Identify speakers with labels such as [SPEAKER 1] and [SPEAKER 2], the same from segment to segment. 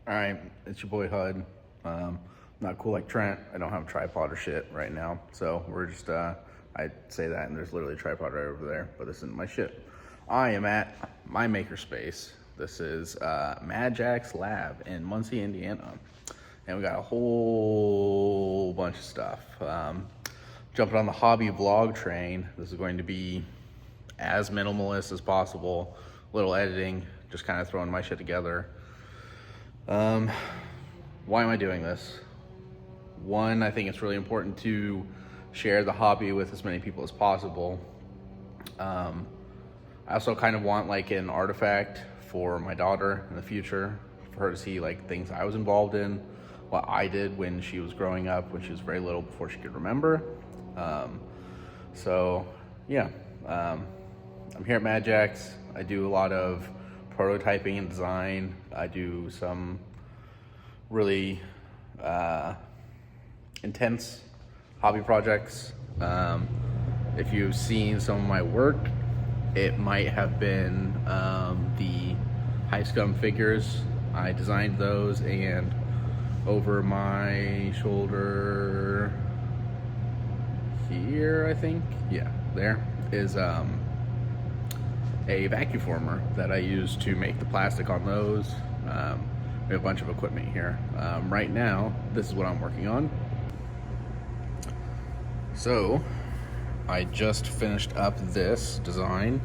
[SPEAKER 1] All right, it's your boy HUD. Not cool like Trent. I don't have a tripod or shit right now, so we're just I say that and there's literally a tripod right over there, but this isn't my shit. I am at my Makerspace. This is Mad Jack's lab in Muncie, Indiana, and we got a whole bunch of stuff. Jumping on the hobby vlog train. This is going to be as minimalist as possible. Little editing, just kind of throwing my shit together. Why am I doing this? One, I think it's really important to share the hobby with as many people as possible. I also kind of want like an artifact for my daughter in the future, for her to see like things I was involved in, what I did when she was growing up, when she was very little, before she could remember. So yeah, I'm here at Mad Jack's. I do a lot of prototyping and design. I do some really intense hobby projects. If you've seen some of my work, it might have been the high scum figures. I designed those, and over my shoulder here, I think, yeah, there is a vacuum former that I use to make the plastic on those. We have a bunch of equipment here. Right now, this is what I'm working on. So, I just finished up this design.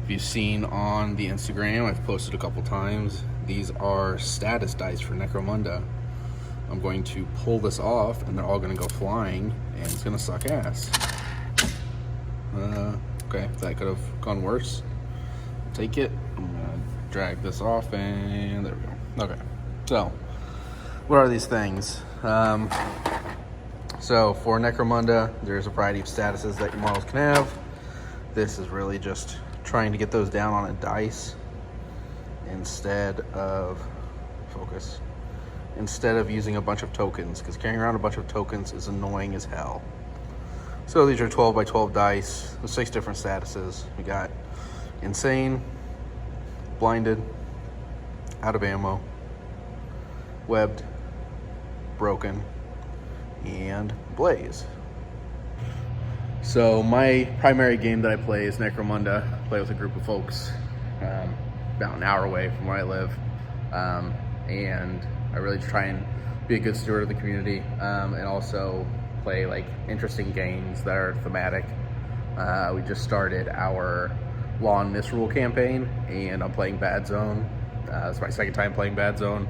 [SPEAKER 1] If you've seen on the Instagram, I've posted a couple times. These are status dice for Necromunda. I'm going to pull this off, and they're all going to go flying, and it's going to suck ass. Okay, that could have gone worse. Take it. I'm gonna drag this off, and there we go. Okay, so what are these things? So for Necromunda, there's a variety of statuses that your models can have. This is really just trying to get those down on a dice instead of using a bunch of tokens, because carrying around a bunch of tokens is annoying as hell. So these are 12 by 12 dice with 6 different statuses. We got Insane, Blinded, Out of Ammo, Webbed, Broken, and Blaze. So my primary game that I play is Necromunda. I play with a group of folks about an hour away from where I live. And I really try and be a good steward of the community, and also play like interesting games that are thematic. We just started our Law and Misrule campaign, and I'm playing Bad Zone. It's my second time playing Bad Zone.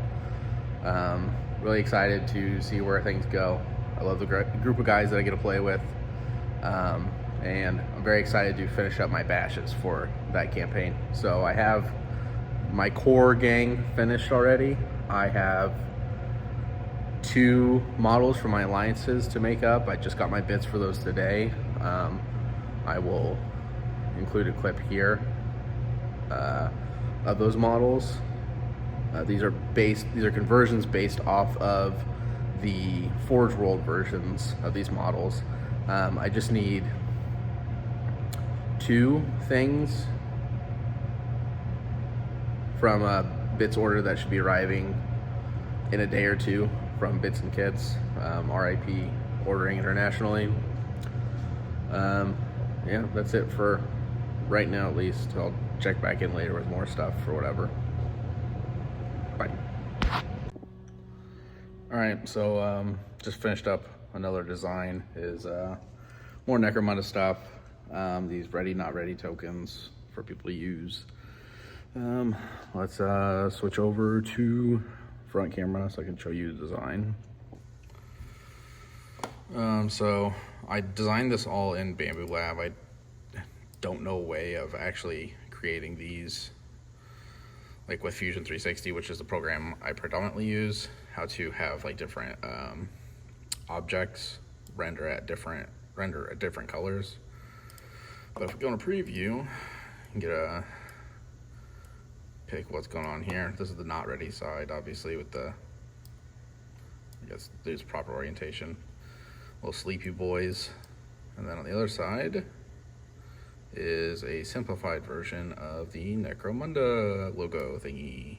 [SPEAKER 1] Really excited to see where things go. I love the group of guys that I get to play with, and I'm very excited to finish up my bashes for that campaign. So I have my core gang finished already. I have 2 models for my alliances to make up. I just got my bits for those today. I will include a clip here of those models. These are conversions based off of the Forge World versions of these models. I just need 2 things from a Bits order that should be arriving in a day or 2 from Bits and Kits, RIP ordering internationally. Yeah, that's it for right now, at least. I'll check back in later with more stuff or whatever. Bye. All right, so just finished up another design. Is more Necromunda stuff. These ready, not ready tokens for people to use. Let's switch over to front camera so I can show you the design. So I designed this all in Bamboo Lab. I don't know a way of actually creating these like with Fusion 360, which is the program I predominantly use, how to have like different objects render at different colors. But if we go into preview, you can get a pick what's going on here. This is the not ready side, obviously, with the, I guess there's proper orientation. Little sleepy boys. And then on the other side is a simplified version of the Necromunda logo thingy.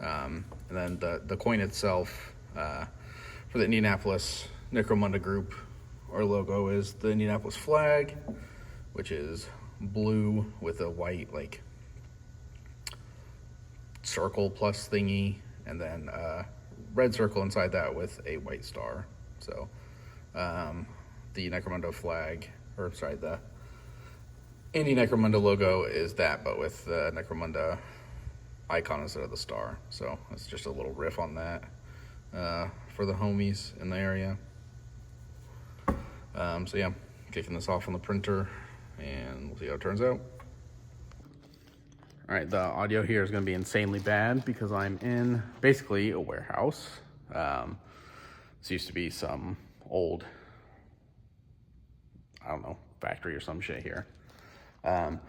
[SPEAKER 1] And then the coin itself, for the Indianapolis Necromunda group, our logo is the Indianapolis flag, which is blue with a white like circle plus thingy, and then red circle inside that with a white star. So the Necromunda flag, or sorry, the Indy Necromunda logo is that, but with the Necromunda icon instead of the star. So it's just a little riff on that for the homies in the area. So yeah, kicking this off on the printer, and we'll see how it turns out. All right, the audio here is going to be insanely bad because I'm in basically a warehouse. This used to be some old, I don't know, factory or some shit here. But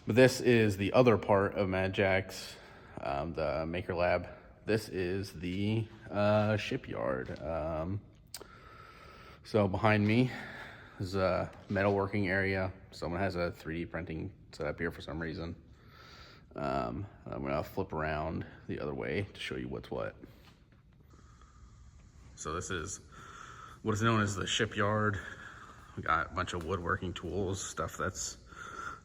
[SPEAKER 1] this is the other part of Mad Jack's, the Maker Lab. This is the shipyard. So behind me is a metalworking area. Someone has a 3D printing set up here for some reason. I'm gonna flip around the other way to show you what's what. So this is what is known as the shipyard. We got a bunch of woodworking tools, stuff that's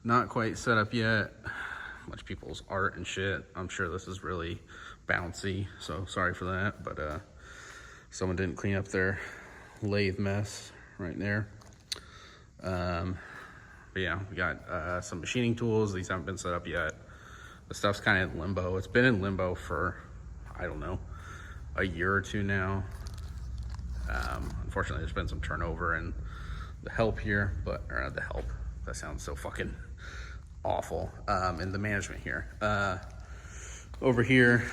[SPEAKER 1] not quite set up yet. A bunch of people's art and shit. I'm sure this is really bouncy, so sorry for that, but someone didn't clean up their lathe mess right there. But yeah, we got some machining tools. These haven't been set up yet. The stuff's kind of in limbo. It's been in limbo for, I don't know, a year or two now. Unfortunately, there's been some turnover in the help here, or not the help. That sounds so fucking awful. In the management here. Over here,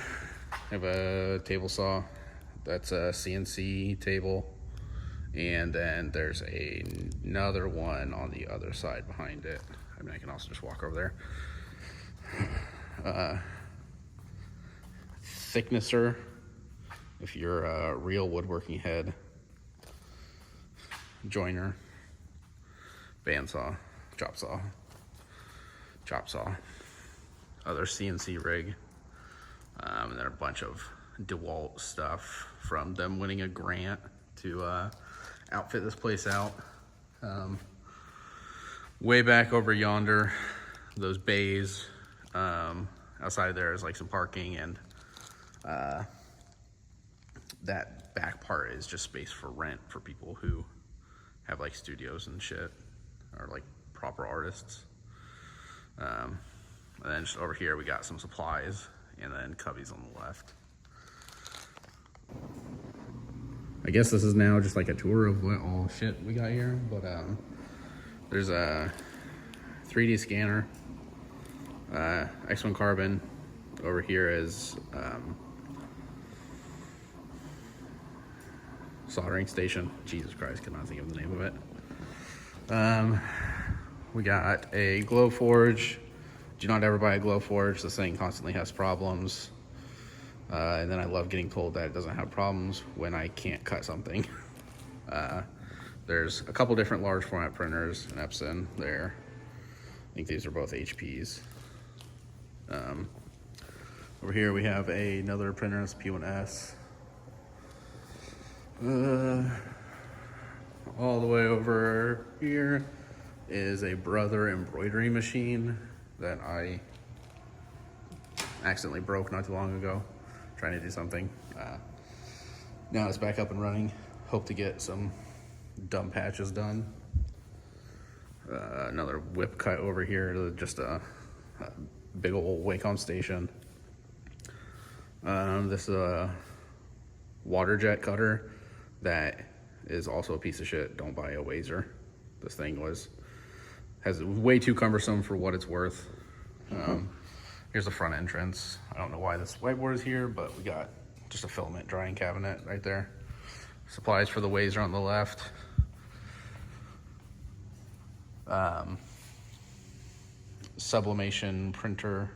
[SPEAKER 1] I have a table saw. That's a CNC table. And then there's another one on the other side behind it. I mean, I can also just walk over there. Thicknesser, if you're a real woodworking head. Joiner, bandsaw, chop saw, other CNC rig, and then a bunch of DeWalt stuff from them winning a grant to outfit this place out. Way back over yonder, those bays, outside there is like some parking, and that back part is just space for rent for people who have like studios and shit, or like proper artists. And then just over here we got some supplies, and then cubbies on the left. I guess this is now just like a tour of what all shit we got here, but there's a 3D scanner, X1 carbon. Over here is soldering station. Jesus Christ, could not think of the name of it. We got a glow forge. Do not ever buy a glow forge. This thing constantly has problems. And then I love getting told that it doesn't have problems when I can't cut something. There's a couple different large format printers in Epson there. I think these are both HPs. Over here we have another printer, it's P1S. All the way over here is a Brother embroidery machine that I accidentally broke not too long ago, trying to do something. Now it's back up and running. Hope to get some dumb patches done. Another whip cut over here, just a big old Wacom station. This is a water jet cutter that is also a piece of shit. Don't buy a Wazer. This thing has way too cumbersome for what it's worth. Here's the front entrance. I don't know why this whiteboard is here, but we got just a filament drying cabinet right there. Supplies for the Wazer on the left. Sublimation printer.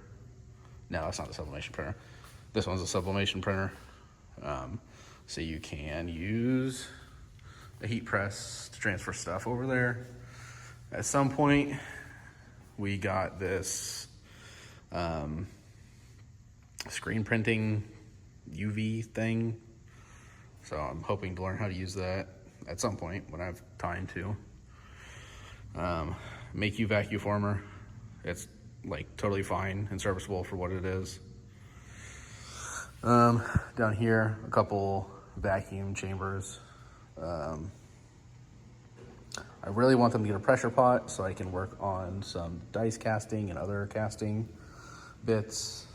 [SPEAKER 1] No, that's not the sublimation printer. This one's a sublimation printer. So you can use a heat press to transfer stuff over there. At some point, we got this screen printing UV thing. So I'm hoping to learn how to use that at some point when I have time to. Make you vacuum former. It's like totally fine and serviceable for what it is. Down here, a couple vacuum chambers. I really want them to get a pressure pot so I can work on some dice casting and other casting bits.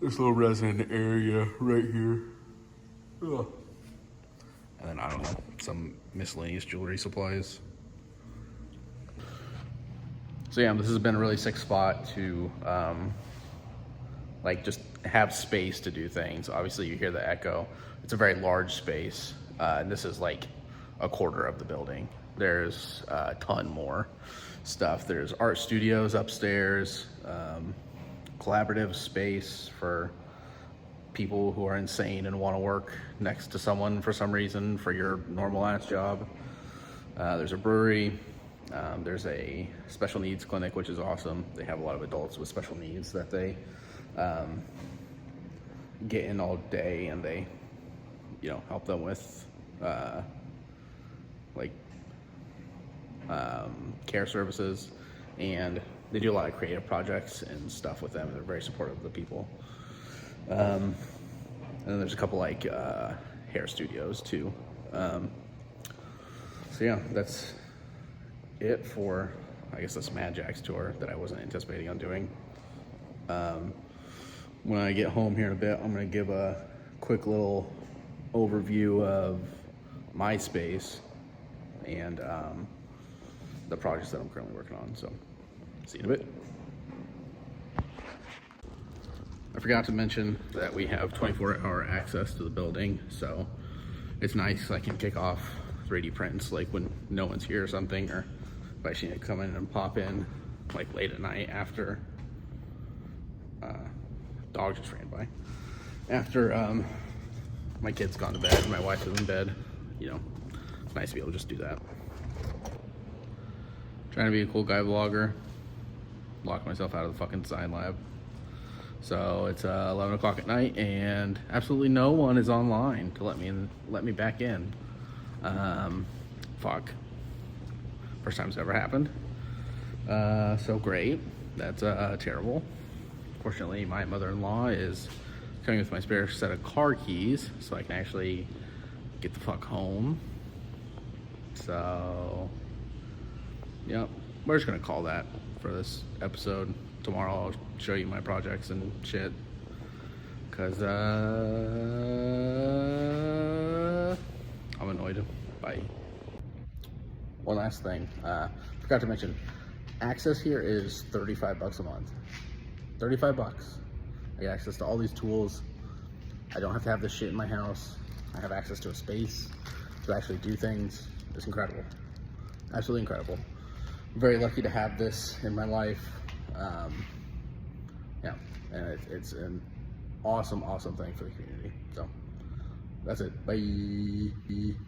[SPEAKER 1] This little resin area right here. Ugh. And then, I don't know, some miscellaneous jewelry supplies. So yeah, this has been a really sick spot to like just have space to do things. Obviously you hear the echo. It's a very large space, and this is like a quarter of the building. There's a ton more stuff. There's art studios upstairs, collaborative space for people who are insane and want to work next to someone for some reason for your normal ass job. There's a brewery. There's a special needs clinic, which is awesome. They have a lot of adults with special needs that they get in all day, and they, you know, help them with care services, and they do a lot of creative projects and stuff with them. They're very supportive of the people. And then there's a couple like hair studios too. So yeah, that's it for, I guess, this Mad Jack's tour that I wasn't anticipating on doing. When I get home here in a bit, I'm gonna give a quick little overview of my space and the projects that I'm currently working on. So see you in a bit. I forgot to mention that we have 24-hour access to the building, so it's nice. I can kick off 3D prints like when no one's here or something, or if I should come in and pop in like late at night after dog just ran by. After my kid's gone to bed and my wife is in bed, you know, it's nice to be able to just do that. Trying to be a cool guy vlogger. Locked myself out of the fucking design lab. So it's 11 o'clock at night, and absolutely no one is online to let me back in. Fuck. First time it's ever happened. So great. That's terrible. Fortunately, my mother-in-law is coming with my spare set of car keys, so I can actually get the fuck home. So, yep, we're just gonna call that for this episode. Tomorrow I'll show you my projects and shit, cause I'm annoyed. Bye. One last thing, forgot to mention, access here is $35 a month. 35 bucks. I get access to all these tools. I don't have to have this shit in my house. I have access to a space to actually do things. It's incredible. Absolutely incredible. I'm very lucky to have this in my life. Yeah, and it's an awesome thing for the community. So that's it. Bye.